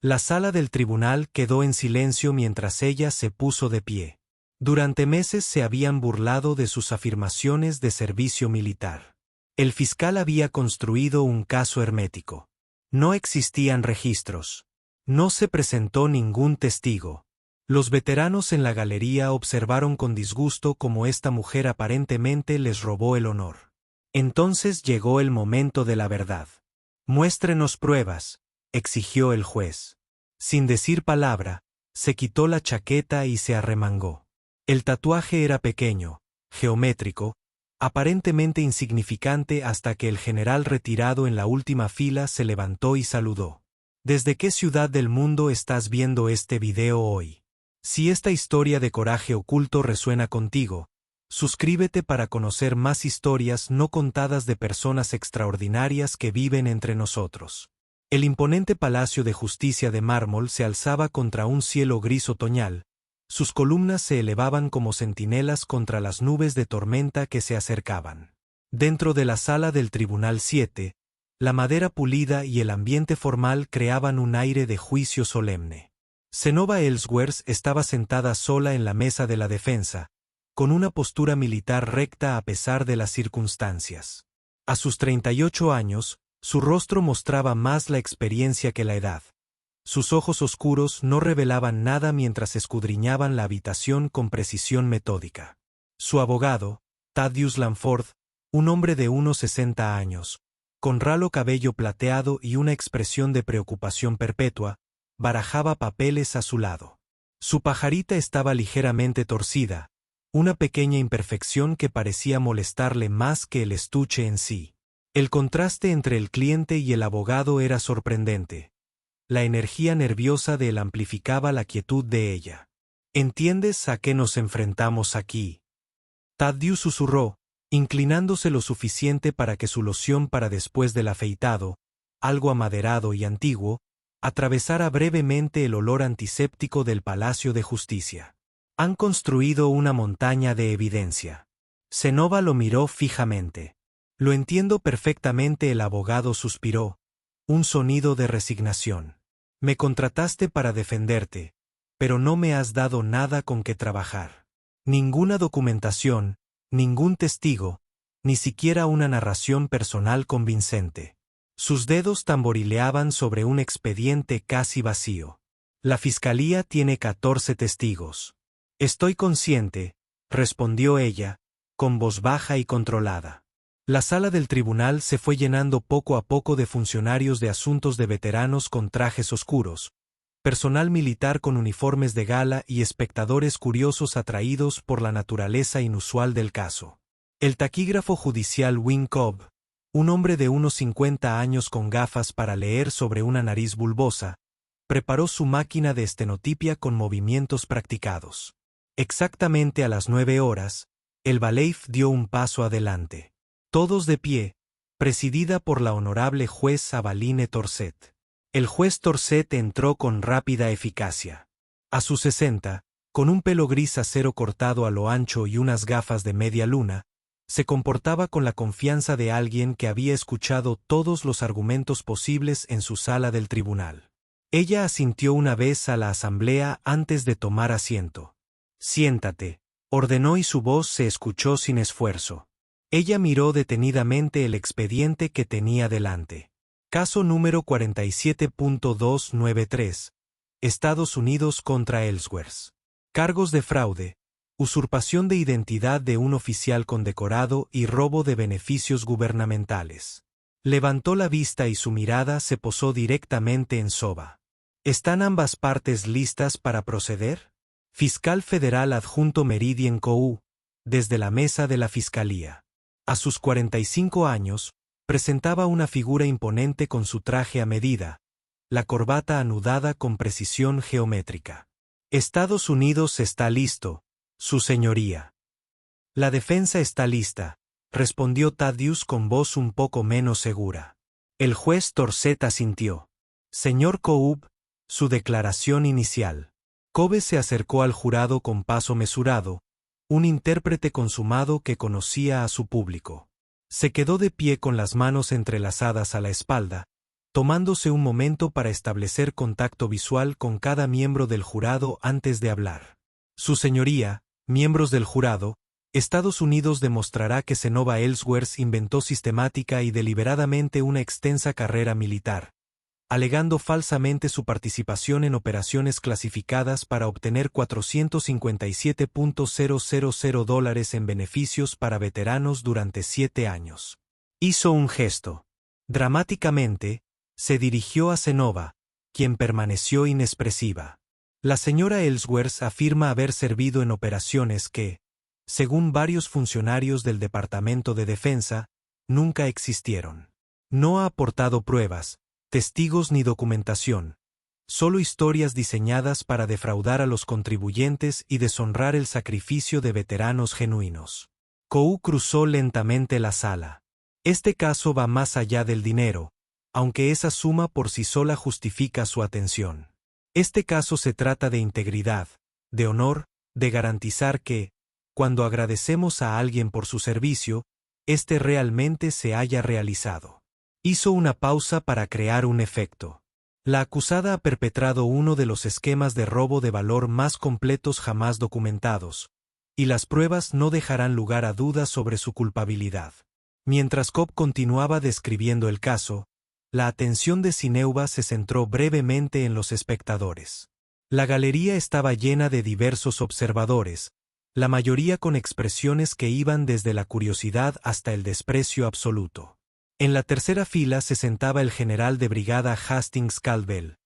La sala del tribunal quedó en silencio mientras ella se puso de pie. Durante meses se habían burlado de sus afirmaciones de servicio militar. El fiscal había construido un caso hermético. No existían registros. No se presentó ningún testigo. Los veteranos en la galería observaron con disgusto cómo esta mujer aparentemente les robó el honor. Entonces llegó el momento de la verdad. «Muéstrenos pruebas», exigió el juez. Sin decir palabra, se quitó la chaqueta y se arremangó. El tatuaje era pequeño, geométrico, aparentemente insignificante hasta que el general retirado en la última fila se levantó y saludó. ¿Desde qué ciudad del mundo estás viendo este video hoy? Si esta historia de coraje oculto resuena contigo, suscríbete para conocer más historias no contadas de personas extraordinarias que viven entre nosotros. El imponente Palacio de Justicia de mármol se alzaba contra un cielo gris otoñal. Sus columnas se elevaban como centinelas contra las nubes de tormenta que se acercaban. Dentro de la sala del Tribunal 7, la madera pulida y el ambiente formal creaban un aire de juicio solemne. Zenova Ellsworth estaba sentada sola en la mesa de la defensa, con una postura militar recta a pesar de las circunstancias. A sus 38 años, su rostro mostraba más la experiencia que la edad. Sus ojos oscuros no revelaban nada mientras escudriñaban la habitación con precisión metódica. Su abogado, Thaddeus Lamford, un hombre de unos 60 años, con ralo cabello plateado y una expresión de preocupación perpetua, barajaba papeles a su lado. Su pajarita estaba ligeramente torcida, una pequeña imperfección que parecía molestarle más que el estuche en sí. El contraste entre el cliente y el abogado era sorprendente. La energía nerviosa de él amplificaba la quietud de ella. ¿Entiendes a qué nos enfrentamos aquí? Thaddeus susurró, inclinándose lo suficiente para que su loción para después del afeitado, algo amaderado y antiguo, atravesara brevemente el olor antiséptico del Palacio de Justicia. Han construido una montaña de evidencia. Zenova lo miró fijamente. Lo entiendo perfectamente, el abogado suspiró, un sonido de resignación. Me contrataste para defenderte, pero no me has dado nada con que trabajar. Ninguna documentación, ningún testigo, ni siquiera una narración personal convincente. Sus dedos tamborileaban sobre un expediente casi vacío. La fiscalía tiene 14 testigos. Estoy consciente, respondió ella, con voz baja y controlada. La sala del tribunal se fue llenando poco a poco de funcionarios de asuntos de veteranos con trajes oscuros, personal militar con uniformes de gala y espectadores curiosos atraídos por la naturaleza inusual del caso. El taquígrafo judicial Win Cobb, un hombre de unos 50 años con gafas para leer sobre una nariz bulbosa, preparó su máquina de estenotipia con movimientos practicados. Exactamente a las 9 horas, el Baleif dio un paso adelante. Todos de pie, presidida por la honorable juez Avaline Torset. El juez Torset entró con rápida eficacia. A sus 60, con un pelo gris acero cortado a lo ancho y unas gafas de media luna, se comportaba con la confianza de alguien que había escuchado todos los argumentos posibles en su sala del tribunal. Ella asintió una vez a la asamblea antes de tomar asiento. «Siéntate», ordenó y su voz se escuchó sin esfuerzo. Ella miró detenidamente el expediente que tenía delante. Caso número 47.293. Estados Unidos contra Ellsworth. Cargos de fraude, usurpación de identidad de un oficial condecorado y robo de beneficios gubernamentales. Levantó la vista y su mirada se posó directamente en Soba. ¿Están ambas partes listas para proceder? Fiscal Federal Adjunto Meridien Kou, desde la mesa de la Fiscalía. A sus 45 años, presentaba una figura imponente con su traje a medida, la corbata anudada con precisión geométrica. Estados Unidos está listo, su señoría. La defensa está lista, respondió Thaddeus con voz un poco menos segura. El juez Torset asintió. Señor Cobb, su declaración inicial. Cobb se acercó al jurado con paso mesurado, un intérprete consumado que conocía a su público. Se quedó de pie con las manos entrelazadas a la espalda, tomándose un momento para establecer contacto visual con cada miembro del jurado antes de hablar. Su señoría, miembros del jurado, Estados Unidos demostrará que Zenova Ellsworth inventó sistemática y deliberadamente una extensa carrera militar, alegando falsamente su participación en operaciones clasificadas para obtener $457.000 en beneficios para veteranos durante 7 años. Hizo un gesto. Dramáticamente, se dirigió a Zenova, quien permaneció inexpresiva. La señora Ellsworth afirma haber servido en operaciones que, según varios funcionarios del Departamento de Defensa, nunca existieron. No ha aportado pruebas, testigos ni documentación, solo historias diseñadas para defraudar a los contribuyentes y deshonrar el sacrificio de veteranos genuinos. Kou cruzó lentamente la sala. Este caso va más allá del dinero, aunque esa suma por sí sola justifica su atención. Este caso se trata de integridad, de honor, de garantizar que, cuando agradecemos a alguien por su servicio, éste realmente se haya realizado. Hizo una pausa para crear un efecto. La acusada ha perpetrado uno de los esquemas de robo de valor más completos jamás documentados, y las pruebas no dejarán lugar a dudas sobre su culpabilidad. Mientras Cobb continuaba describiendo el caso, la atención de Zineuva se centró brevemente en los espectadores. La galería estaba llena de diversos observadores, la mayoría con expresiones que iban desde la curiosidad hasta el desprecio absoluto. En la tercera fila se sentaba el general de brigada Hastings Caldwell,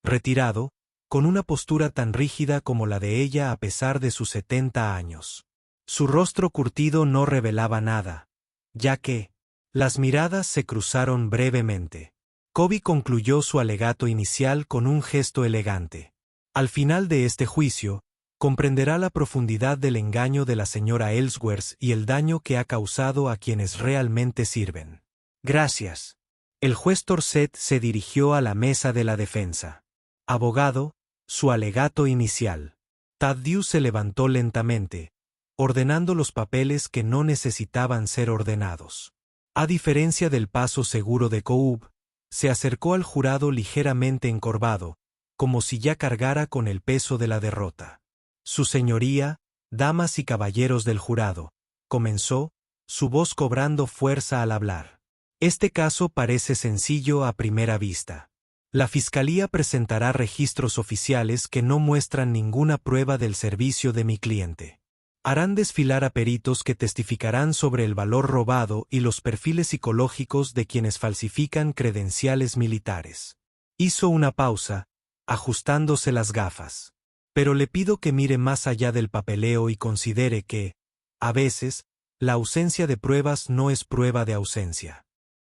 retirado, con una postura tan rígida como la de ella a pesar de sus 70 años. Su rostro curtido no revelaba nada, ya que las miradas se cruzaron brevemente. Cobby concluyó su alegato inicial con un gesto elegante. Al final de este juicio, comprenderá la profundidad del engaño de la señora Ellsworth y el daño que ha causado a quienes realmente sirven. Gracias. El juez Torset se dirigió a la mesa de la defensa. Abogado, su alegato inicial. Thaddeus se levantó lentamente, ordenando los papeles que no necesitaban ser ordenados. A diferencia del paso seguro de Cobb, se acercó al jurado ligeramente encorvado, como si ya cargara con el peso de la derrota. Su señoría, damas y caballeros del jurado, comenzó, su voz cobrando fuerza al hablar. Este caso parece sencillo a primera vista. La Fiscalía presentará registros oficiales que no muestran ninguna prueba del servicio de mi cliente. Harán desfilar a peritos que testificarán sobre el valor robado y los perfiles psicológicos de quienes falsifican credenciales militares. Hizo una pausa, ajustándose las gafas. Pero le pido que mire más allá del papeleo y considere que, a veces, la ausencia de pruebas no es prueba de ausencia.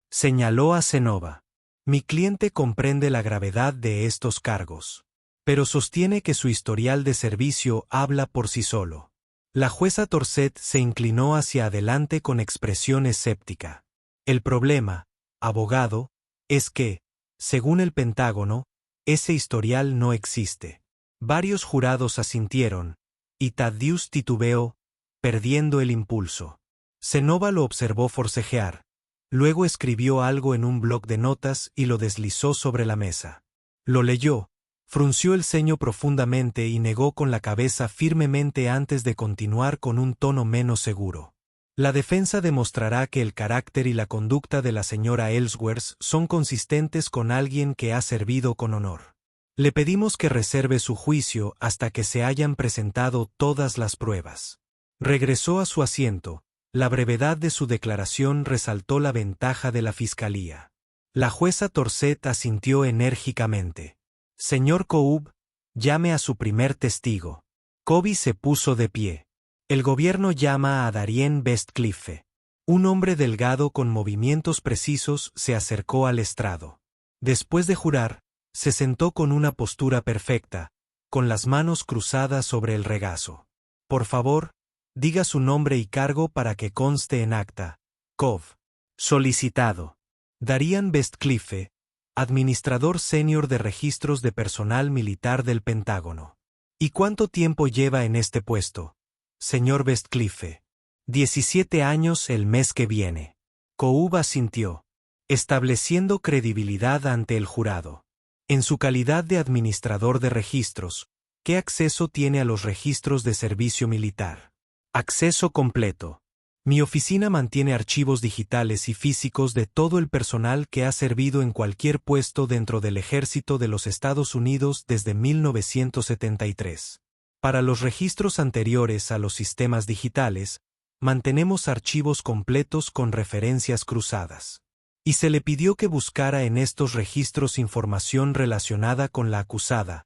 Señaló a Zenova. Mi cliente comprende la gravedad de estos cargos, pero sostiene que su historial de servicio habla por sí solo. La jueza Torset se inclinó hacia adelante con expresión escéptica. El problema, abogado, es que, según el Pentágono, ese historial no existe. Varios jurados asintieron, y Thaddeus titubeó, perdiendo el impulso. Zenova lo observó forcejear. Luego escribió algo en un bloc de notas y lo deslizó sobre la mesa. Lo leyó, frunció el ceño profundamente y negó con la cabeza firmemente antes de continuar con un tono menos seguro. La defensa demostrará que el carácter y la conducta de la señora Ellsworth son consistentes con alguien que ha servido con honor. Le pedimos que reserve su juicio hasta que se hayan presentado todas las pruebas. Regresó a su asiento. La brevedad de su declaración resaltó la ventaja de la Fiscalía. La jueza Torset asintió enérgicamente. Señor Cobb, llame a su primer testigo. Cobby se puso de pie. El gobierno llama a Darien Bestcliffe. Un hombre delgado con movimientos precisos se acercó al estrado. Después de jurar, se sentó con una postura perfecta, con las manos cruzadas sobre el regazo. Por favor, diga su nombre y cargo para que conste en acta. Cobb. Solicitado. Darien Bestcliffe, administrador senior de registros de personal militar del Pentágono. ¿Y cuánto tiempo lleva en este puesto, señor Bestcliffe? 17 años el mes que viene. Cobb asintió. estableciendo credibilidad ante el jurado. En su calidad de administrador de registros, ¿qué acceso tiene a los registros de servicio militar? Acceso completo. Mi oficina mantiene archivos digitales y físicos de todo el personal que ha servido en cualquier puesto dentro del Ejército de los Estados Unidos desde 1973. Para los registros anteriores a los sistemas digitales, mantenemos archivos completos con referencias cruzadas. Y se le pidió que buscara en estos registros información relacionada con la acusada,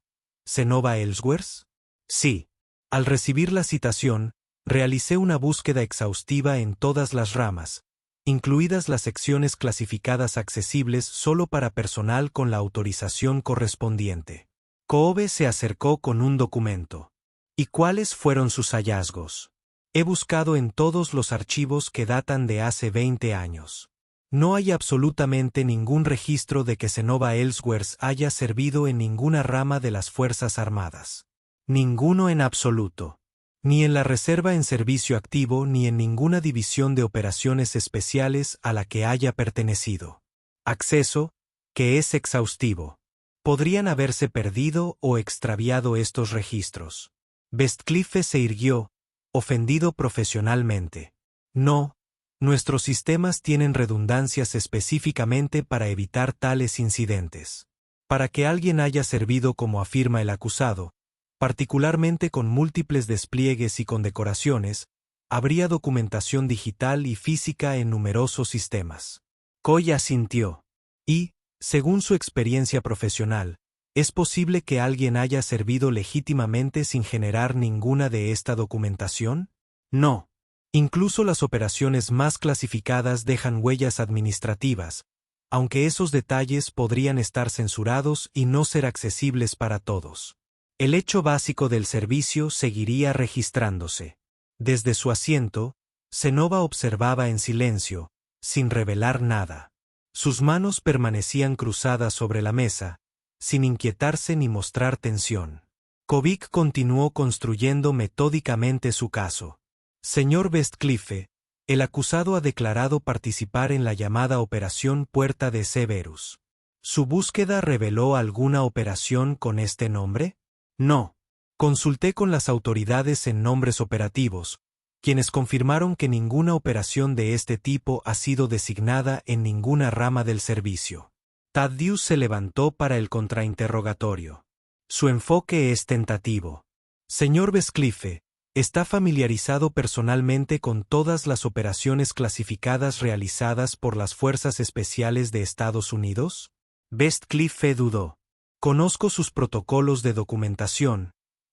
Zenova Ellsworth. Sí. Al recibir la citación, realicé una búsqueda exhaustiva en todas las ramas, incluidas las secciones clasificadas accesibles solo para personal con la autorización correspondiente. Kobe se acercó con un documento. ¿Y cuáles fueron sus hallazgos? He buscado en todos los archivos que datan de hace 20 años. No hay absolutamente ningún registro de que Zenova Ellsworth haya servido en ninguna rama de las Fuerzas Armadas. Ninguno en absoluto. Ni en la Reserva en servicio activo ni en ninguna división de operaciones especiales a la que haya pertenecido. Acceso, que es exhaustivo. Podrían haberse perdido o extraviado estos registros. Westcliffe se irguió, ofendido profesionalmente. No, nuestros sistemas tienen redundancias específicamente para evitar tales incidentes. Para que alguien haya servido como afirma el acusado, particularmente con múltiples despliegues y condecoraciones, habría documentación digital y física en numerosos sistemas. Coy asintió. Y, según su experiencia profesional, ¿es posible que alguien haya servido legítimamente sin generar ninguna de esta documentación? No. Incluso las operaciones más clasificadas dejan huellas administrativas, aunque esos detalles podrían estar censurados y no ser accesibles para todos. El hecho básico del servicio seguiría registrándose. Desde su asiento, Zenova observaba en silencio, sin revelar nada. Sus manos permanecían cruzadas sobre la mesa, sin inquietarse ni mostrar tensión. Kovic continuó construyendo metódicamente su caso. Señor Westcliffe, el acusado ha declarado participar en la llamada Operación Puerta de Severus. ¿Su búsqueda reveló alguna operación con este nombre? No. Consulté con las autoridades en nombres operativos, quienes confirmaron que ninguna operación de este tipo ha sido designada en ninguna rama del servicio. Thaddeus se levantó para el contrainterrogatorio. Su enfoque es tentativo. Señor Westcliffe, ¿está familiarizado personalmente con todas las operaciones clasificadas realizadas por las Fuerzas Especiales de Estados Unidos? Westcliffe dudó. Conozco sus protocolos de documentación,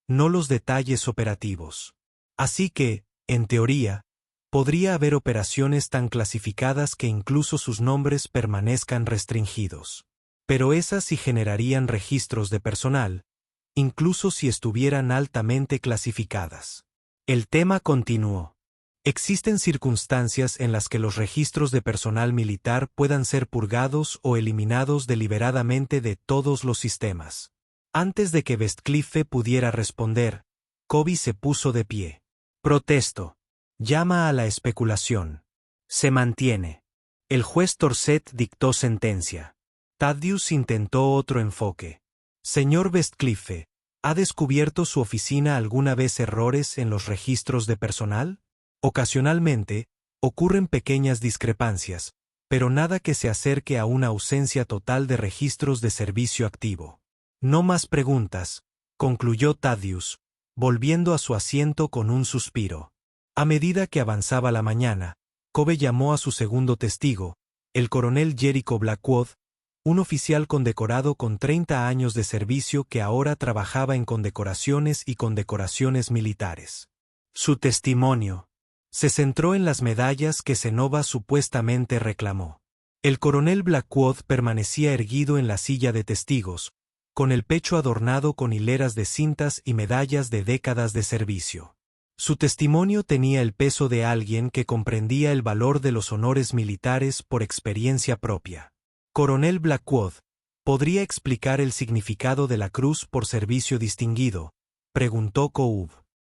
no los detalles operativos. Así que, en teoría, podría haber operaciones tan clasificadas que incluso sus nombres permanezcan restringidos. Pero esas sí generarían registros de personal, incluso si estuvieran altamente clasificadas. El tema continuó. Existen circunstancias en las que los registros de personal militar puedan ser purgados o eliminados deliberadamente de todos los sistemas. Antes de que Westcliffe pudiera responder, Kobe se puso de pie. Protesto. Llama a la especulación. Se mantiene. El juez Torset dictó sentencia. Thaddeus intentó otro enfoque. Señor Westcliffe, ¿ha descubierto su oficina alguna vez errores en los registros de personal? Ocasionalmente, ocurren pequeñas discrepancias, pero nada que se acerque a una ausencia total de registros de servicio activo. No más preguntas, concluyó Thaddeus, volviendo a su asiento con un suspiro. A medida que avanzaba la mañana, Kobe llamó a su segundo testigo, el coronel Jericho Blackwood, un oficial condecorado con 30 años de servicio que ahora trabajaba en condecoraciones y condecoraciones militares. Su testimonio se centró en las medallas que Zenova supuestamente reclamó. El coronel Blackwood permanecía erguido en la silla de testigos, con el pecho adornado con hileras de cintas y medallas de décadas de servicio. Su testimonio tenía el peso de alguien que comprendía el valor de los honores militares por experiencia propia. Coronel Blackwood, ¿podría explicar el significado de la cruz por servicio distinguido?, preguntó Koub.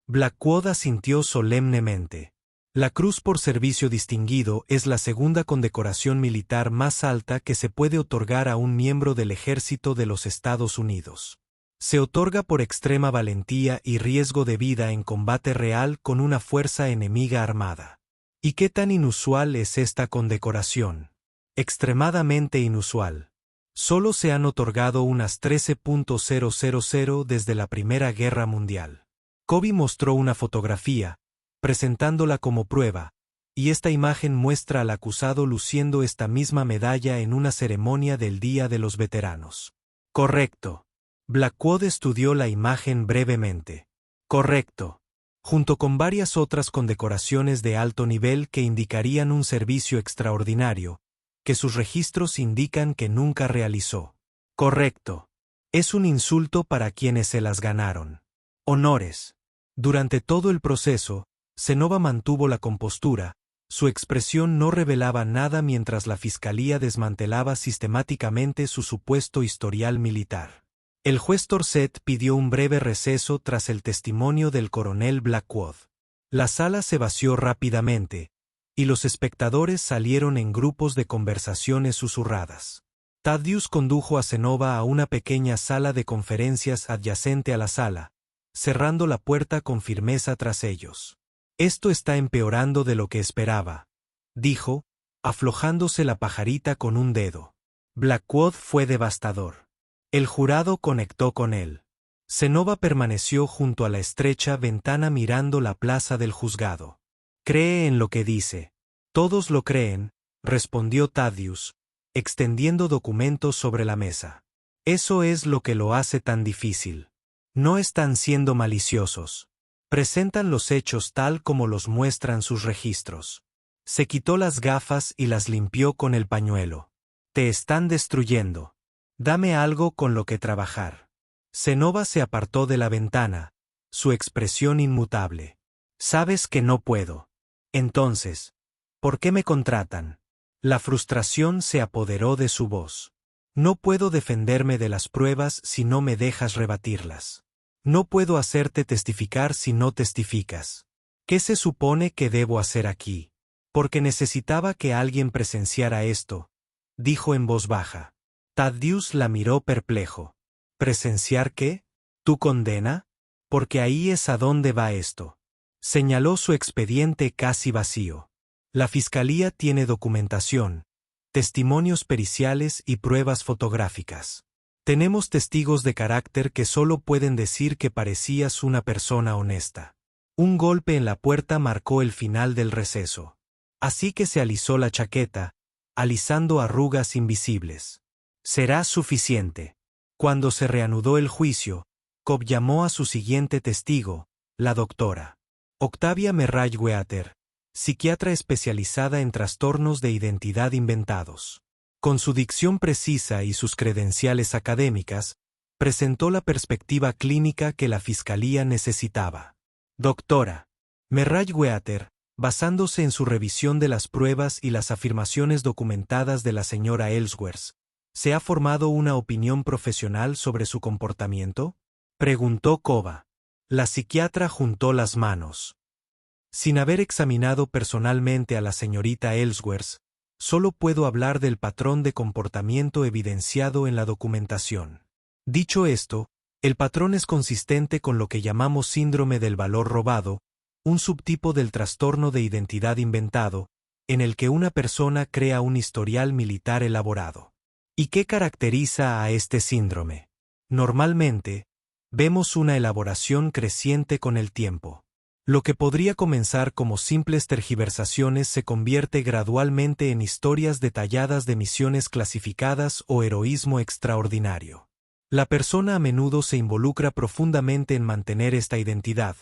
Blackwood asintió solemnemente. La Cruz por Servicio Distinguido es la segunda condecoración militar más alta que se puede otorgar a un miembro del Ejército de los Estados Unidos. Se otorga por extrema valentía y riesgo de vida en combate real con una fuerza enemiga armada. ¿Y qué tan inusual es esta condecoración? Extremadamente inusual. Solo se han otorgado unas 13.000 desde la Primera Guerra Mundial. Kobe mostró una fotografía, presentándola como prueba, y esta imagen muestra al acusado luciendo esta misma medalla en una ceremonia del Día de los Veteranos. Correcto. Blackwood estudió la imagen brevemente. Correcto. Junto con varias otras condecoraciones de alto nivel que indicarían un servicio extraordinario, que sus registros indican que nunca realizó. Correcto. Es un insulto para quienes se las ganaron. Honores. Durante todo el proceso, Cenova mantuvo la compostura, su expresión no revelaba nada mientras la fiscalía desmantelaba sistemáticamente su supuesto historial militar. El juez Torset pidió un breve receso tras el testimonio del coronel Blackwood. La sala se vació rápidamente, y los espectadores salieron en grupos de conversaciones susurradas. Thaddeus condujo a Cenova a una pequeña sala de conferencias adyacente a la sala, cerrando la puerta con firmeza tras ellos. Esto está empeorando de lo que esperaba, dijo, aflojándose la pajarita con un dedo. Blackwood fue devastador. El jurado conectó con él. Cenova permaneció junto a la estrecha ventana mirando la plaza del juzgado. Cree en lo que dice. Todos lo creen, respondió Thaddeus, extendiendo documentos sobre la mesa. Eso es lo que lo hace tan difícil. No están siendo maliciosos. Presentan los hechos tal como los muestran sus registros. Se quitó las gafas y las limpió con el pañuelo. Te están destruyendo. Dame algo con lo que trabajar. Cenova se apartó de la ventana, su expresión inmutable. Sabes que no puedo. Entonces, ¿por qué me contratan? La frustración se apoderó de su voz. No puedo defenderme de las pruebas si no me dejas rebatirlas. No puedo hacerte testificar si no testificas. ¿Qué se supone que debo hacer aquí? Porque necesitaba que alguien presenciara esto, dijo en voz baja. Thaddeus la miró perplejo. ¿Presenciar qué? ¿Tu condena? Porque ahí es a dónde va esto. Señaló su expediente casi vacío. La fiscalía tiene documentación, testimonios periciales y pruebas fotográficas. Tenemos testigos de carácter que solo pueden decir que parecías una persona honesta. Un golpe en la puerta marcó el final del receso. Así que se alisó la chaqueta, alisando arrugas invisibles. Será suficiente. Cuando se reanudó el juicio, Cobb llamó a su siguiente testigo, la doctora Octavia Merriweather, psiquiatra especializada en trastornos de identidad inventados. Con su dicción precisa y sus credenciales académicas, presentó la perspectiva clínica que la fiscalía necesitaba. Doctora Merriweather, basándose en su revisión de las pruebas y las afirmaciones documentadas de la señora Ellsworth, ¿se ha formado una opinión profesional sobre su comportamiento? Preguntó Cova. La psiquiatra juntó las manos. Sin haber examinado personalmente a la señorita Ellsworth, solo puedo hablar del patrón de comportamiento evidenciado en la documentación. Dicho esto, el patrón es consistente con lo que llamamos síndrome del valor robado, un subtipo del trastorno de identidad inventado, en el que una persona crea un historial militar elaborado. ¿Y qué caracteriza a este síndrome? Normalmente, vemos una elaboración creciente con el tiempo. Lo que podría comenzar como simples tergiversaciones se convierte gradualmente en historias detalladas de misiones clasificadas o heroísmo extraordinario. La persona a menudo se involucra profundamente en mantener esta identidad,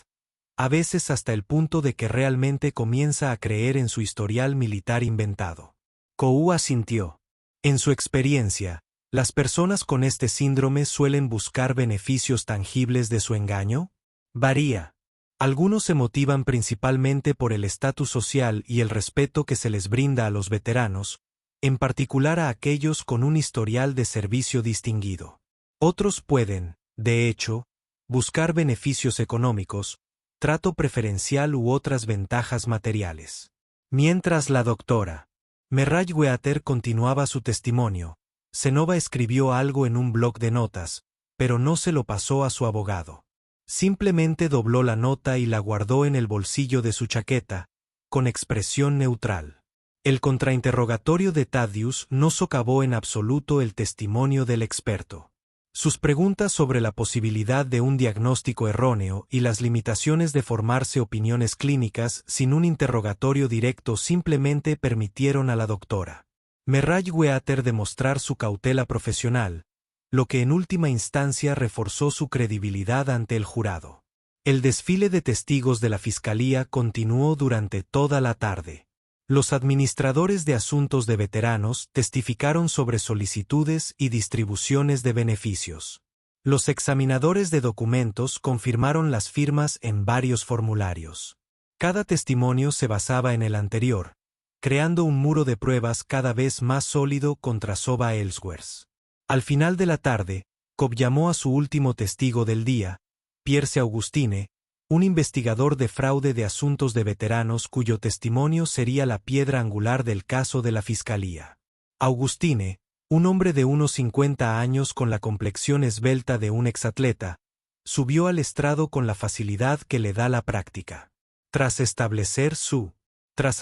a veces hasta el punto de que realmente comienza a creer en su historial militar inventado. Kou asintió. En su experiencia, ¿las personas con este síndrome suelen buscar beneficios tangibles de su engaño? Varía. Algunos se motivan principalmente por el estatus social y el respeto que se les brinda a los veteranos, en particular a aquellos con un historial de servicio distinguido. Otros pueden, de hecho, buscar beneficios económicos, trato preferencial u otras ventajas materiales. Mientras la doctora Merriweather continuaba su testimonio, Zenova escribió algo en un bloc de notas, pero no se lo pasó a su abogado. Simplemente dobló la nota y la guardó en el bolsillo de su chaqueta, con expresión neutral. El contrainterrogatorio de Thaddeus no socavó en absoluto el testimonio del experto. Sus preguntas sobre la posibilidad de un diagnóstico erróneo y las limitaciones de formarse opiniones clínicas sin un interrogatorio directo simplemente permitieron a la doctora Merriweather demostrar su cautela profesional, lo que en última instancia reforzó su credibilidad ante el jurado. El desfile de testigos de la Fiscalía continuó durante toda la tarde. Los administradores de asuntos de veteranos testificaron sobre solicitudes y distribuciones de beneficios. Los examinadores de documentos confirmaron las firmas en varios formularios. Cada testimonio se basaba en el anterior, creando un muro de pruebas cada vez más sólido contra Soba Ellsworth. Al final de la tarde, Cobb llamó a su último testigo del día, Pierce Augustine, un investigador de fraude de asuntos de veteranos cuyo testimonio sería la piedra angular del caso de la Fiscalía. Augustine, un hombre de unos 50 años con la complexión esbelta de un exatleta, subió al estrado con la facilidad que le da la práctica. Tras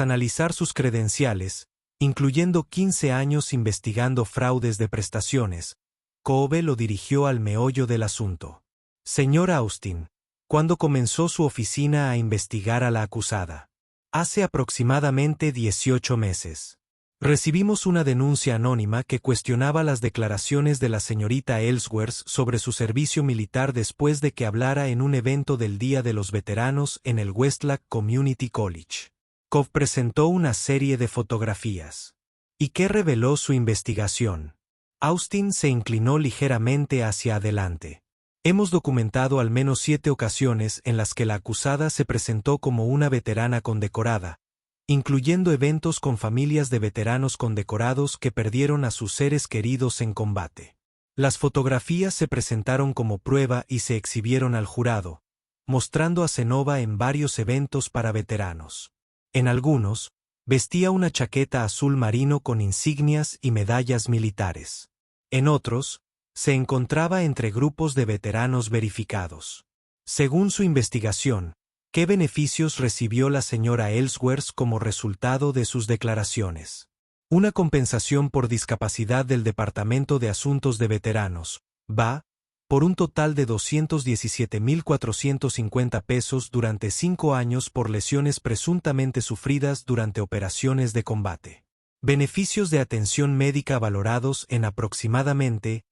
analizar sus credenciales, incluyendo 15 años investigando fraudes de prestaciones, Cobb lo dirigió al meollo del asunto. Señor Austin, ¿cuándo comenzó su oficina a investigar a la acusada? Hace aproximadamente 18 meses. Recibimos una denuncia anónima que cuestionaba las declaraciones de la señorita Ellsworth sobre su servicio militar después de que hablara en un evento del Día de los Veteranos en el Westlake Community College. Cobb presentó una serie de fotografías. ¿Y qué reveló su investigación? Austin se inclinó ligeramente hacia adelante. Hemos documentado al menos 7 ocasiones en las que la acusada se presentó como una veterana condecorada, incluyendo eventos con familias de veteranos condecorados que perdieron a sus seres queridos en combate. Las fotografías se presentaron como prueba y se exhibieron al jurado, mostrando a Zenova en varios eventos para veteranos. En algunos, vestía una chaqueta azul marino con insignias y medallas militares. En otros, se encontraba entre grupos de veteranos verificados. Según su investigación, ¿qué beneficios recibió la señora Ellsworth como resultado de sus declaraciones? Una compensación por discapacidad del Departamento de Asuntos de Veteranos, VA, por un total de $217,450 durante 5 años por lesiones presuntamente sufridas durante operaciones de combate. Beneficios de atención médica valorados en aproximadamente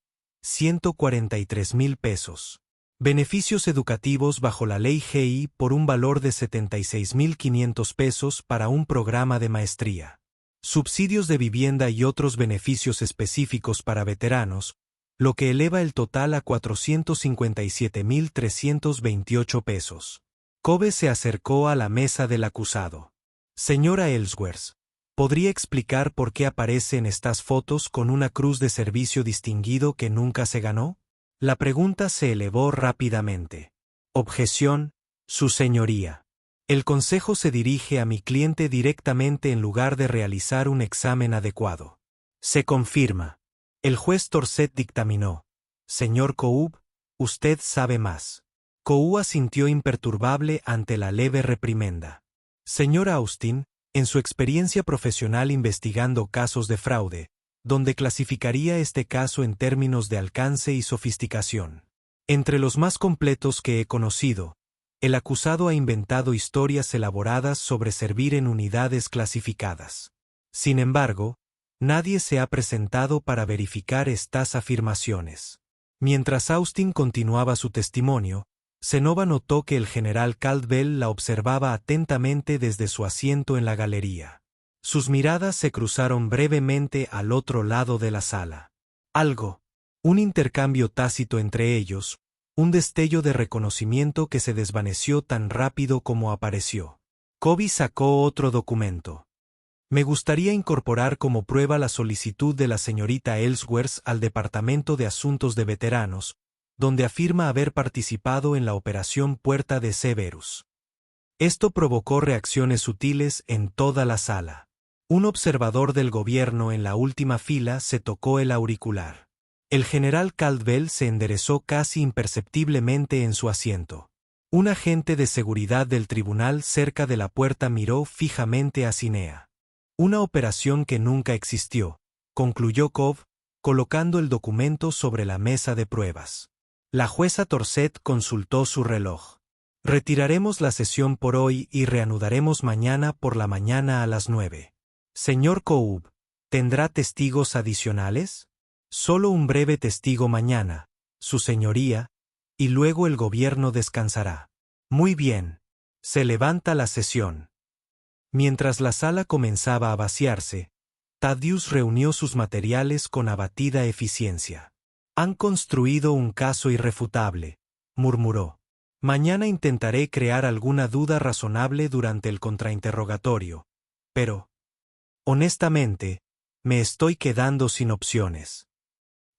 $143,000. Beneficios educativos bajo la ley GI por un valor de $76,500 para un programa de maestría. Subsidios de vivienda y otros beneficios específicos para veteranos, lo que eleva el total a $457,328. Cobb se acercó a la mesa del acusado. Señora Ellsworth, ¿podría explicar por qué aparece en estas fotos con una cruz de servicio distinguido que nunca se ganó? La pregunta se elevó rápidamente. Objeción, Su Señoría. El consejo se dirige a mi cliente directamente en lugar de realizar un examen adecuado. Se confirma. El juez Torset dictaminó. Señor Cobb, usted sabe más. Cobb asintió imperturbable ante la leve reprimenda. Señor Austin, en su experiencia profesional investigando casos de fraude, ¿dónde clasificaría este caso en términos de alcance y sofisticación? Entre los más completos que he conocido, el acusado ha inventado historias elaboradas sobre servir en unidades clasificadas. Sin embargo, nadie se ha presentado para verificar estas afirmaciones. Mientras Austin continuaba su testimonio, Zenova notó que el general Caldwell la observaba atentamente desde su asiento en la galería. Sus miradas se cruzaron brevemente al otro lado de la sala. Un intercambio tácito entre ellos, un destello de reconocimiento que se desvaneció tan rápido como apareció. Cobb sacó otro documento. Me gustaría incorporar como prueba la solicitud de la señorita Ellsworth al Departamento de Asuntos de Veteranos, donde afirma haber participado en la Operación Puerta de Severus. Esto provocó reacciones sutiles en toda la sala. Un observador del gobierno en la última fila se tocó el auricular. El general Caldwell se enderezó casi imperceptiblemente en su asiento. Un agente de seguridad del tribunal cerca de la puerta miró fijamente a Cinea. Una operación que nunca existió, concluyó Cobb, colocando el documento sobre la mesa de pruebas. La jueza Torset consultó su reloj. Retiraremos la sesión por hoy y reanudaremos mañana por la mañana a las 9. Señor Cobb, ¿tendrá testigos adicionales? Solo un breve testigo mañana, su señoría, y luego el gobierno descansará. Muy bien. Se levanta la sesión. Mientras la sala comenzaba a vaciarse, Thaddeus reunió sus materiales con abatida eficiencia. Han construido un caso irrefutable, murmuró. Mañana intentaré crear alguna duda razonable durante el contrainterrogatorio, pero, honestamente, me estoy quedando sin opciones.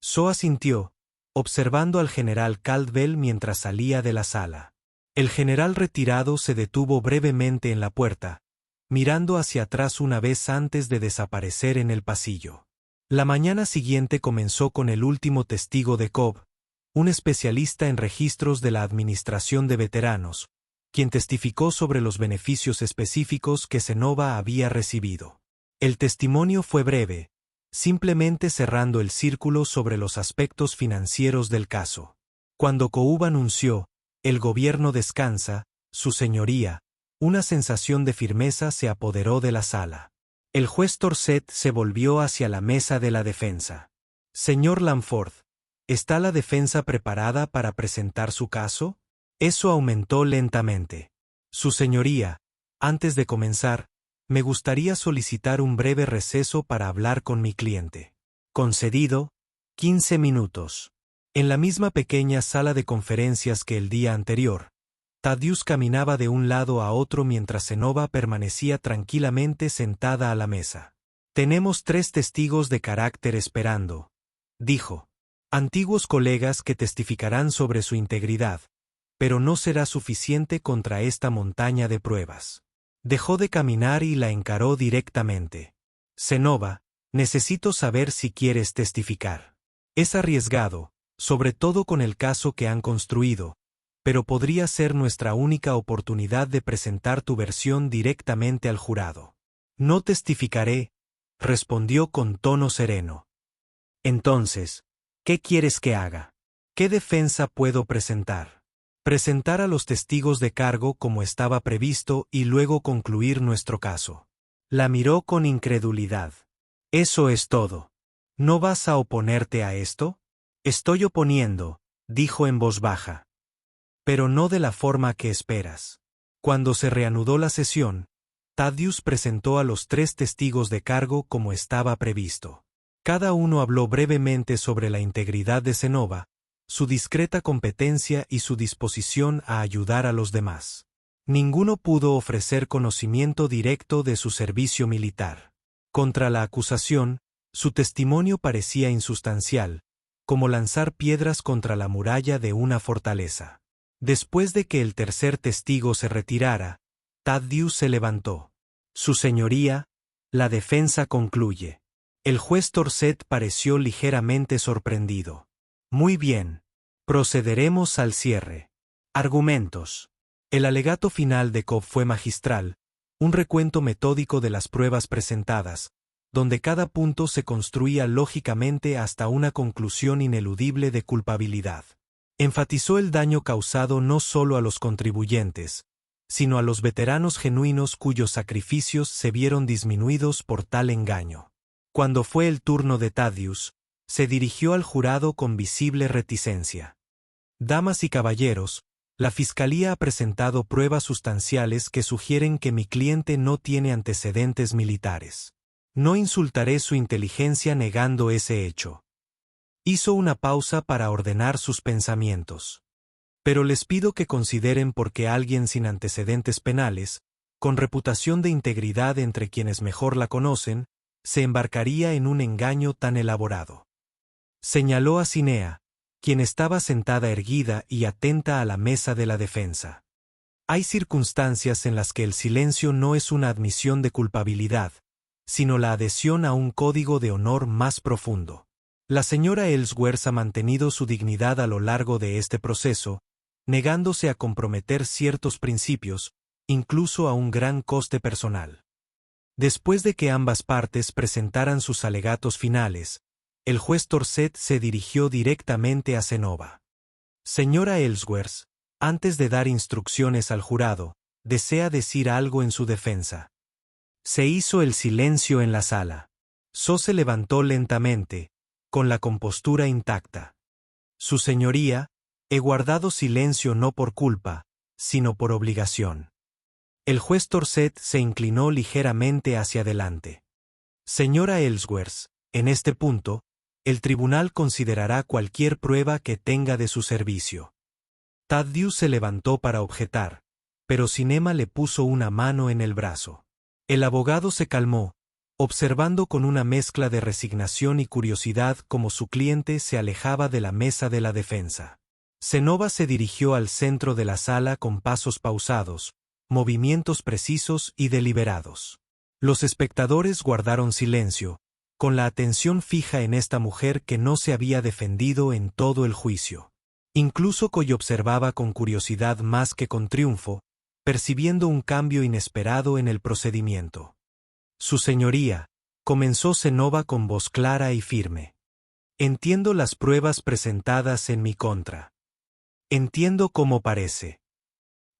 So asintió, observando al general Caldwell mientras salía de la sala. El general retirado se detuvo brevemente en la puerta, mirando hacia atrás una vez antes de desaparecer en el pasillo. La mañana siguiente comenzó con el último testigo de Cobb, un especialista en registros de la Administración de Veteranos, quien testificó sobre los beneficios específicos que Cenova había recibido. El testimonio fue breve, simplemente cerrando el círculo sobre los aspectos financieros del caso. Cuando Cobb anunció, el gobierno descansa, su señoría, una sensación de firmeza se apoderó de la sala. El juez Torset se volvió hacia la mesa de la defensa. Señor Lamford, ¿está la defensa preparada para presentar su caso? Eso aumentó lentamente. Su señoría, antes de comenzar, me gustaría solicitar un breve receso para hablar con mi cliente. Concedido, 15 minutos. En la misma pequeña sala de conferencias que el día anterior, Thaddeus caminaba de un lado a otro mientras Cenova permanecía tranquilamente sentada a la mesa. Tenemos 3 testigos de carácter esperando, dijo. Antiguos colegas que testificarán sobre su integridad, pero no será suficiente contra esta montaña de pruebas. Dejó de caminar y la encaró directamente. Cenova, necesito saber si quieres testificar. Es arriesgado, sobre todo con el caso que han construido, pero podría ser nuestra única oportunidad de presentar tu versión directamente al jurado. No testificaré, respondió con tono sereno. Entonces, ¿qué quieres que haga? ¿Qué defensa puedo presentar? Presentar a los testigos de cargo como estaba previsto y luego concluir nuestro caso. La miró con incredulidad. Eso es todo. ¿No vas a oponerte a esto? Estoy oponiendo, dijo en voz baja. Pero no de la forma que esperas. Cuando se reanudó la sesión, Thaddeus presentó a los 3 testigos de cargo como estaba previsto. Cada uno habló brevemente sobre la integridad de Cenova, su discreta competencia y su disposición a ayudar a los demás. Ninguno pudo ofrecer conocimiento directo de su servicio militar. Contra la acusación, su testimonio parecía insustancial, como lanzar piedras contra la muralla de una fortaleza. Después de que el tercer testigo se retirara, Thaddeus se levantó. Su señoría, la defensa concluye. El juez Torset pareció ligeramente sorprendido. Muy bien. Procederemos al cierre. Argumentos. El alegato final de Cobb fue magistral, un recuento metódico de las pruebas presentadas, donde cada punto se construía lógicamente hasta una conclusión ineludible de culpabilidad. Enfatizó el daño causado no solo a los contribuyentes, sino a los veteranos genuinos cuyos sacrificios se vieron disminuidos por tal engaño. Cuando fue el turno de Thaddeus, se dirigió al jurado con visible reticencia. Damas y caballeros, la Fiscalía ha presentado pruebas sustanciales que sugieren que mi cliente no tiene antecedentes militares. No insultaré su inteligencia negando ese hecho. Hizo una pausa para ordenar sus pensamientos. Pero les pido que consideren por qué alguien sin antecedentes penales, con reputación de integridad entre quienes mejor la conocen, se embarcaría en un engaño tan elaborado. Señaló a Cinea, quien estaba sentada erguida y atenta a la mesa de la defensa. Hay circunstancias en las que el silencio no es una admisión de culpabilidad, sino la adhesión a un código de honor más profundo. La señora Ellsworth ha mantenido su dignidad a lo largo de este proceso, negándose a comprometer ciertos principios, incluso a un gran coste personal. Después de que ambas partes presentaran sus alegatos finales, el juez Torset se dirigió directamente a Zenova. Señora Ellsworth, antes de dar instrucciones al jurado, desea decir algo en su defensa. Se hizo el silencio en la sala. So se levantó lentamente, con la compostura intacta. Su señoría, he guardado silencio no por culpa, sino por obligación. El juez Torset se inclinó ligeramente hacia adelante. Señora Ellsworth, en este punto, el tribunal considerará cualquier prueba que tenga de su servicio. Thaddeus se levantó para objetar, pero Cinema le puso una mano en el brazo. El abogado se calmó, observando con una mezcla de resignación y curiosidad cómo su cliente se alejaba de la mesa de la defensa. Zenova se dirigió al centro de la sala con pasos pausados, movimientos precisos y deliberados. Los espectadores guardaron silencio, con la atención fija en esta mujer que no se había defendido en todo el juicio. Incluso Coy observaba con curiosidad más que con triunfo, percibiendo un cambio inesperado en el procedimiento. Su señoría, comenzó Zenova con voz clara y firme. Entiendo las pruebas presentadas en mi contra. Entiendo cómo parece.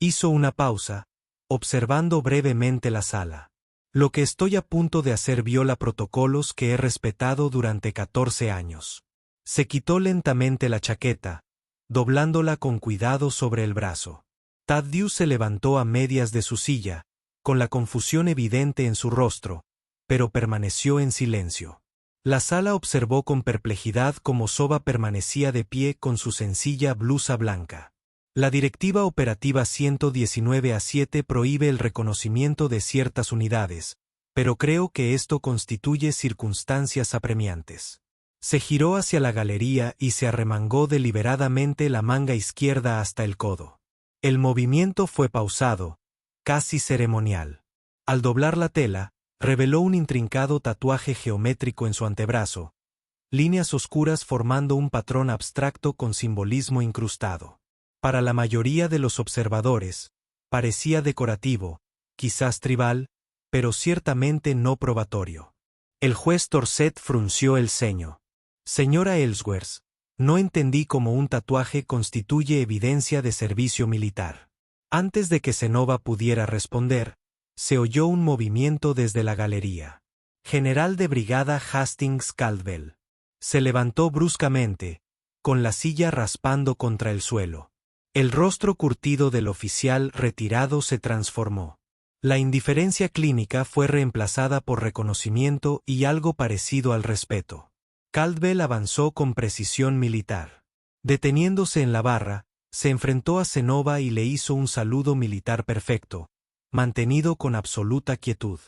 Hizo una pausa, observando brevemente la sala. Lo que estoy a punto de hacer viola protocolos que he respetado durante 14 años. Se quitó lentamente la chaqueta, doblándola con cuidado sobre el brazo. Thaddeus se levantó a medias de su silla, con la confusión evidente en su rostro, pero permaneció en silencio. La sala observó con perplejidad cómo Sova permanecía de pie con su sencilla blusa blanca. La Directiva Operativa 119A7 prohíbe el reconocimiento de ciertas unidades, pero creo que esto constituye circunstancias apremiantes. Se giró hacia la galería y se arremangó deliberadamente la manga izquierda hasta el codo. El movimiento fue pausado, casi ceremonial. Al doblar la tela, reveló un intrincado tatuaje geométrico en su antebrazo, líneas oscuras formando un patrón abstracto con simbolismo incrustado. Para la mayoría de los observadores, parecía decorativo, quizás tribal, pero ciertamente no probatorio. El juez Torset frunció el ceño. Señora Ellsworth, no entendí cómo un tatuaje constituye evidencia de servicio militar. Antes de que Zenova pudiera responder, se oyó un movimiento desde la galería. General de brigada Hastings Caldwell. Se levantó bruscamente, con la silla raspando contra el suelo. El rostro curtido del oficial retirado se transformó. La indiferencia clínica fue reemplazada por reconocimiento y algo parecido al respeto. Caldwell avanzó con precisión militar. Deteniéndose en la barra, se enfrentó a Zenova y le hizo un saludo militar perfecto, mantenido con absoluta quietud.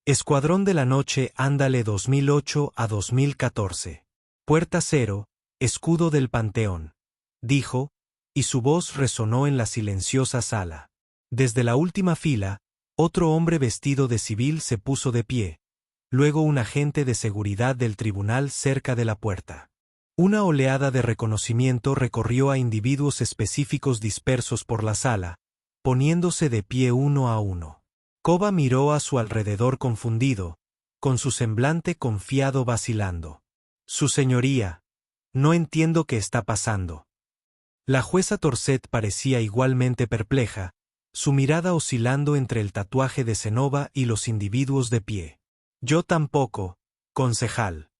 Escuadrón de la Noche, Ándale 2008 a 2014. Puerta 0, escudo del Panteón, dijo, y su voz resonó en la silenciosa sala. Desde la última fila, otro hombre vestido de civil se puso de pie, luego un agente de seguridad del tribunal cerca de la puerta. Una oleada de reconocimiento recorrió a individuos específicos dispersos por la sala, poniéndose de pie uno a uno. Kova miró a su alrededor confundido, con su semblante confiado vacilando. Su señoría, no entiendo qué está pasando. La jueza Torset parecía igualmente perpleja, su mirada oscilando entre el tatuaje de Zenova y los individuos de pie. Yo tampoco, concejal.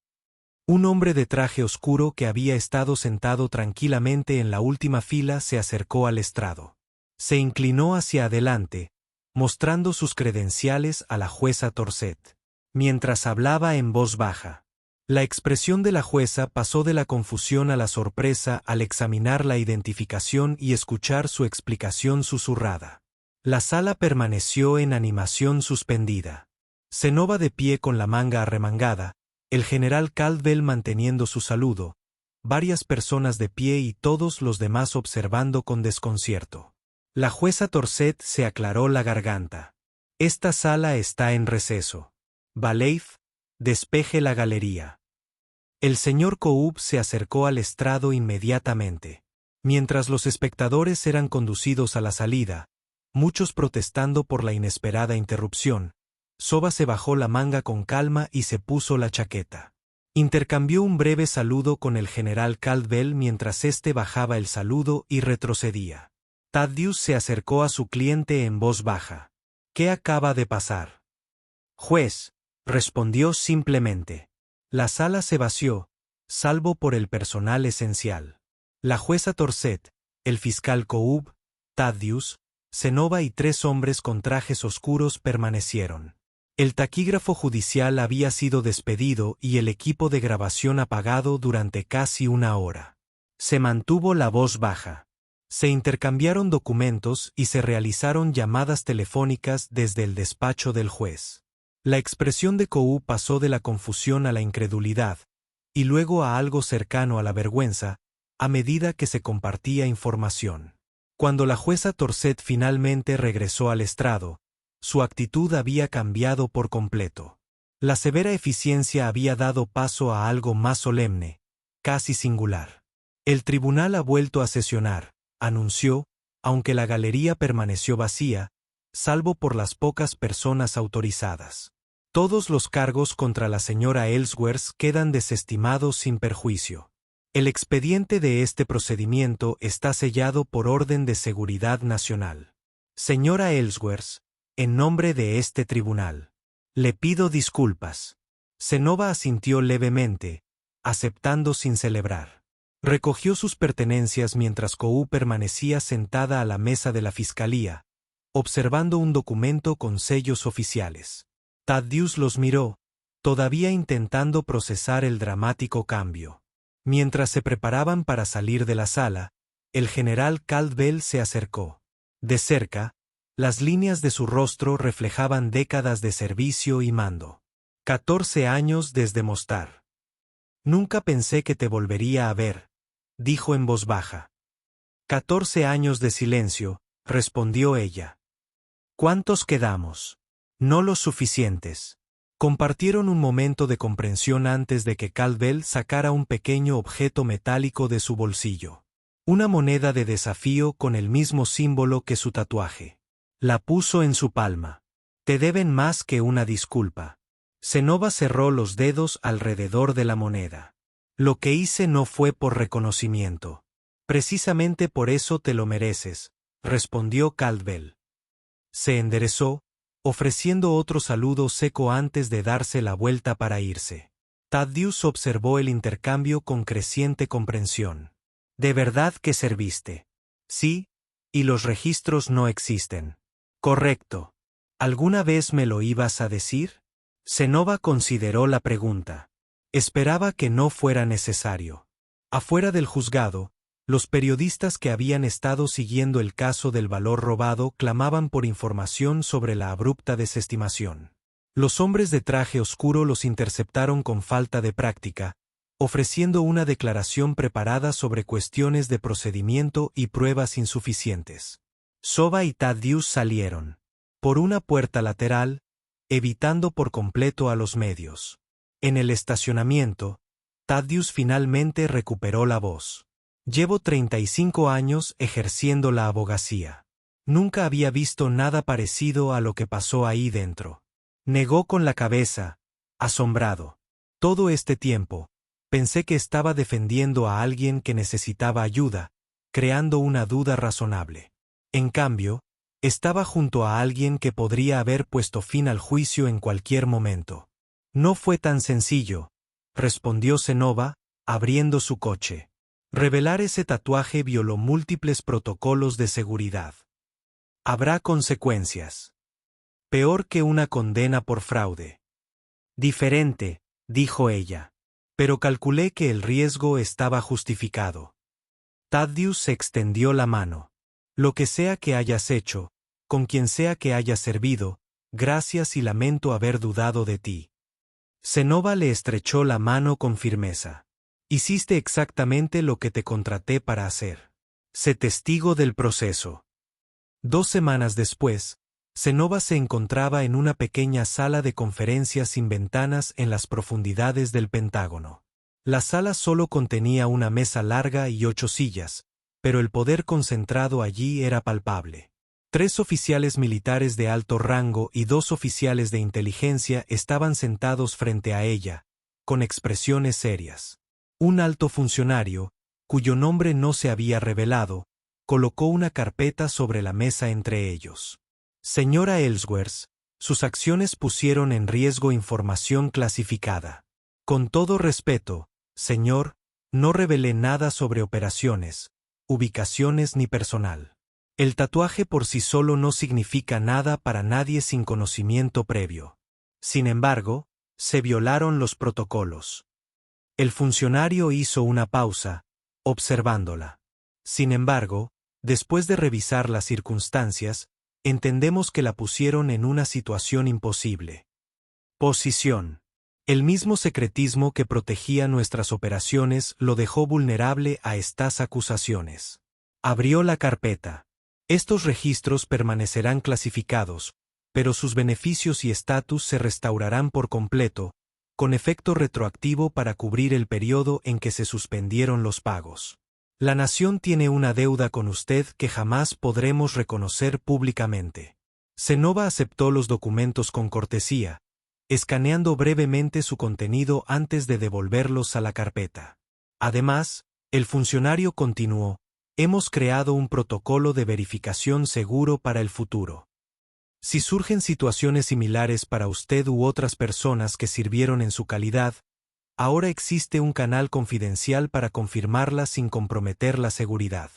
Un hombre de traje oscuro que había estado sentado tranquilamente en la última fila se acercó al estrado. Se inclinó hacia adelante, mostrando sus credenciales a la jueza Torset, mientras hablaba en voz baja. La expresión de la jueza pasó de la confusión a la sorpresa al examinar la identificación y escuchar su explicación susurrada. La sala permaneció en animación suspendida. Zenova de pie con la manga arremangada, el general Caldwell manteniendo su saludo, varias personas de pie y todos los demás observando con desconcierto. La jueza Torset se aclaró la garganta. Esta sala está en receso. Baleif, despeje la galería. El señor Coub se acercó al estrado inmediatamente. Mientras los espectadores eran conducidos a la salida, muchos protestando por la inesperada interrupción, Soba se bajó la manga con calma y se puso la chaqueta. Intercambió un breve saludo con el general Caldwell mientras éste bajaba el saludo y retrocedía. Thaddeus se acercó a su cliente en voz baja. ¿Qué acaba de pasar? Juez, respondió simplemente. La sala se vació, salvo por el personal esencial. La jueza Torset, el fiscal Coub, Thaddeus, Zenova y 3 hombres con trajes oscuros permanecieron. El taquígrafo judicial había sido despedido y el equipo de grabación apagado durante casi 1 hora. Se mantuvo la voz baja. Se intercambiaron documentos y se realizaron llamadas telefónicas desde el despacho del juez. La expresión de Coub pasó de la confusión a la incredulidad, y luego a algo cercano a la vergüenza, a medida que se compartía información. Cuando la jueza Torset finalmente regresó al estrado, su actitud había cambiado por completo. La severa eficiencia había dado paso a algo más solemne, casi singular. El tribunal ha vuelto a sesionar, anunció, aunque la galería permaneció vacía, salvo por las pocas personas autorizadas. Todos los cargos contra la señora Ellsworth quedan desestimados sin perjuicio. El expediente de este procedimiento está sellado por orden de seguridad nacional. Señora Ellsworth, en nombre de este tribunal, le pido disculpas. Zenova asintió levemente, aceptando sin celebrar. Recogió sus pertenencias mientras Coub permanecía sentada a la mesa de la fiscalía, observando un documento con sellos oficiales. Thaddeus los miró, todavía intentando procesar el dramático cambio. Mientras se preparaban para salir de la sala, el general Caldwell se acercó. De cerca, las líneas de su rostro reflejaban décadas de servicio y mando. 14 años desde Mostar. Nunca pensé que te volvería a ver, dijo en voz baja. 14 años de silencio, respondió ella. ¿Cuántos quedamos? No los suficientes. Compartieron un momento de comprensión antes de que Caldwell sacara un pequeño objeto metálico de su bolsillo. Una moneda de desafío con el mismo símbolo que su tatuaje. La puso en su palma. Te deben más que una disculpa. Zenova cerró los dedos alrededor de la moneda. Lo que hice no fue por reconocimiento. Precisamente por eso te lo mereces, respondió Caldwell. Se enderezó, ofreciendo otro saludo seco antes de darse la vuelta para irse. Thaddeus observó el intercambio con creciente comprensión. ¿De verdad que serviste? Sí, y los registros no existen. Correcto. ¿Alguna vez me lo ibas a decir? Zenova consideró la pregunta. Esperaba que no fuera necesario. Afuera del juzgado, los periodistas que habían estado siguiendo el caso del valor robado clamaban por información sobre la abrupta desestimación. Los hombres de traje oscuro los interceptaron con falta de práctica, ofreciendo una declaración preparada sobre cuestiones de procedimiento y pruebas insuficientes. Soba y Thaddeus salieron por una puerta lateral, evitando por completo a los medios. En el estacionamiento, Thaddeus finalmente recuperó la voz. Llevo 35 años ejerciendo la abogacía. Nunca había visto nada parecido a lo que pasó ahí dentro. Negó con la cabeza, asombrado. Todo este tiempo, pensé que estaba defendiendo a alguien que necesitaba ayuda, creando una duda razonable. En cambio, estaba junto a alguien que podría haber puesto fin al juicio en cualquier momento. No fue tan sencillo, respondió Zenova, abriendo su coche. Revelar ese tatuaje violó múltiples protocolos de seguridad. Habrá consecuencias. Peor que una condena por fraude. Diferente, dijo ella. Pero calculé que el riesgo estaba justificado. Thaddeus se extendió la mano. Lo que sea que hayas hecho, con quien sea que hayas servido, gracias y lamento haber dudado de ti. Zenova le estrechó la mano con firmeza. Hiciste exactamente lo que te contraté para hacer. Sé testigo del proceso. 2 semanas después, Zenova se encontraba en una pequeña sala de conferencias sin ventanas en las profundidades del Pentágono. La sala solo contenía una mesa larga y 8 sillas, pero el poder concentrado allí era palpable. 3 oficiales militares de alto rango y 2 oficiales de inteligencia estaban sentados frente a ella, con expresiones serias. Un alto funcionario, cuyo nombre no se había revelado, colocó una carpeta sobre la mesa entre ellos. Señora Ellsworth, sus acciones pusieron en riesgo información clasificada. Con todo respeto, señor, no revelé nada sobre operaciones, ubicaciones ni personal. El tatuaje por sí solo no significa nada para nadie sin conocimiento previo. Sin embargo, se violaron los protocolos. El funcionario hizo una pausa, observándola. Sin embargo, después de revisar las circunstancias, entendemos que la pusieron en una situación imposible. Posición. El mismo secretismo que protegía nuestras operaciones lo dejó vulnerable a estas acusaciones. Abrió la carpeta. Estos registros permanecerán clasificados, pero sus beneficios y estatus se restaurarán por completo, con efecto retroactivo para cubrir el periodo en que se suspendieron los pagos. La nación tiene una deuda con usted que jamás podremos reconocer públicamente. Zenova aceptó los documentos con cortesía, escaneando brevemente su contenido antes de devolverlos a la carpeta. Además, el funcionario continuó: hemos creado un protocolo de verificación seguro para el futuro. Si surgen situaciones similares para usted u otras personas que sirvieron en su calidad, ahora existe un canal confidencial para confirmarla sin comprometer la seguridad.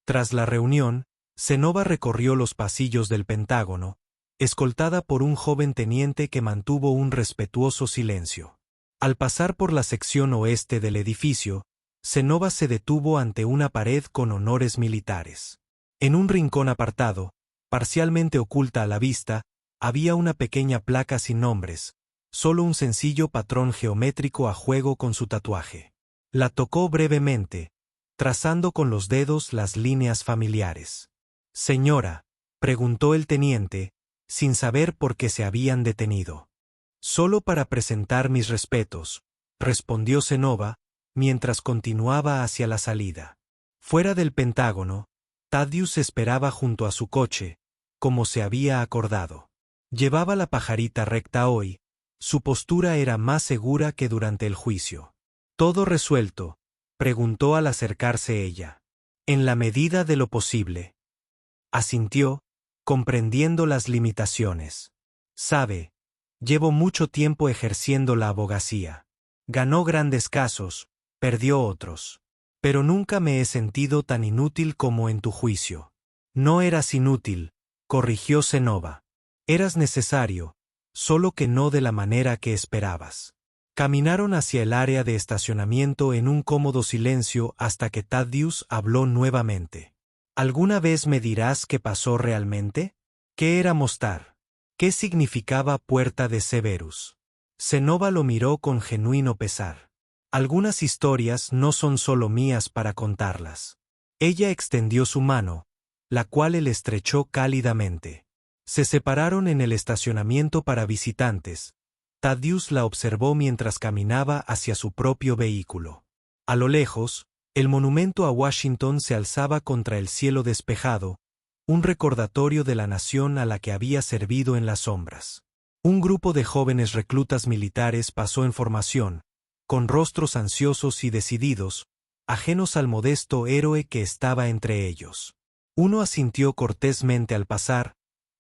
Tras la reunión, Zenova recorrió los pasillos del Pentágono, escoltada por un joven teniente que mantuvo un respetuoso silencio. Al pasar por la sección oeste del edificio, Zenova se detuvo ante una pared con honores militares. En un rincón apartado, parcialmente oculta a la vista, había una pequeña placa sin nombres, solo un sencillo patrón geométrico a juego con su tatuaje. La tocó brevemente, trazando con los dedos las líneas familiares. «Señora», preguntó el teniente, sin saber por qué se habían detenido. «Solo para presentar mis respetos», respondió Zenova, mientras continuaba hacia la salida. Fuera del Pentágono, Thaddeus esperaba junto a su coche, como se había acordado. Llevaba la pajarita recta hoy, su postura era más segura que durante el juicio. «¿Todo resuelto?», preguntó al acercarse ella. «En la medida de lo posible», asintió, comprendiendo las limitaciones. «Sabe, llevo mucho tiempo ejerciendo la abogacía. Ganó grandes casos, perdió otros. Pero nunca me he sentido tan inútil como en tu juicio». «No eras inútil», corrigió Zenova. «Eras necesario, solo que no de la manera que esperabas». Caminaron hacia el área de estacionamiento en un cómodo silencio hasta que Thaddeus habló nuevamente. «¿Alguna vez me dirás qué pasó realmente? ¿Qué era Mostar? ¿Qué significaba Puerta de Severus?» Zenova lo miró con genuino pesar. «Algunas historias no son solo mías para contarlas». Ella extendió su mano, la cual él estrechó cálidamente. Se separaron en el estacionamiento para visitantes. Thaddeus la observó mientras caminaba hacia su propio vehículo. A lo lejos, el monumento a Washington se alzaba contra el cielo despejado, un recordatorio de la nación a la que había servido en las sombras. Un grupo de jóvenes reclutas militares pasó en formación, con rostros ansiosos y decididos, ajenos al modesto héroe que estaba entre ellos. Uno asintió cortésmente al pasar,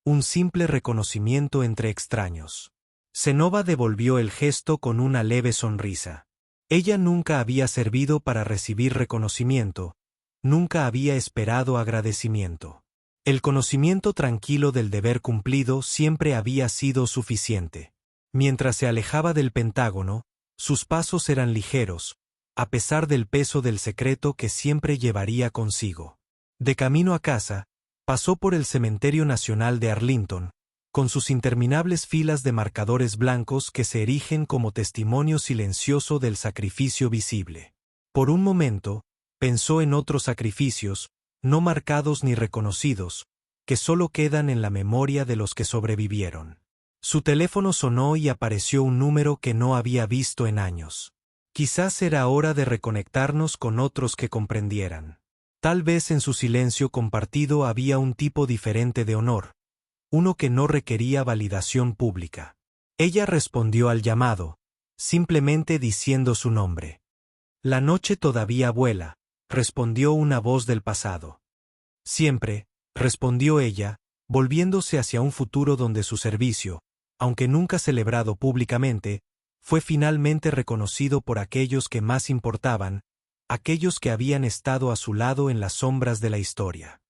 un simple reconocimiento entre extraños. Zenova devolvió el gesto con una leve sonrisa. Ella nunca había servido para recibir reconocimiento, nunca había esperado agradecimiento. El conocimiento tranquilo del deber cumplido siempre había sido suficiente. Mientras se alejaba del Pentágono, sus pasos eran ligeros, a pesar del peso del secreto que siempre llevaría consigo. De camino a casa, pasó por el Cementerio Nacional de Arlington, con sus interminables filas de marcadores blancos que se erigen como testimonio silencioso del sacrificio visible. Por un momento, pensó en otros sacrificios, no marcados ni reconocidos, que solo quedan en la memoria de los que sobrevivieron. Su teléfono sonó y apareció un número que no había visto en años. Quizás era hora de reconectarnos con otros que comprendieran. Tal vez en su silencio compartido había un tipo diferente de honor, uno que no requería validación pública. Ella respondió al llamado, simplemente diciendo su nombre. La noche todavía vuela, respondió una voz del pasado. Siempre, respondió ella, volviéndose hacia un futuro donde su servicio, aunque nunca celebrado públicamente, fue finalmente reconocido por aquellos que más importaban, aquellos que habían estado a su lado en las sombras de la historia.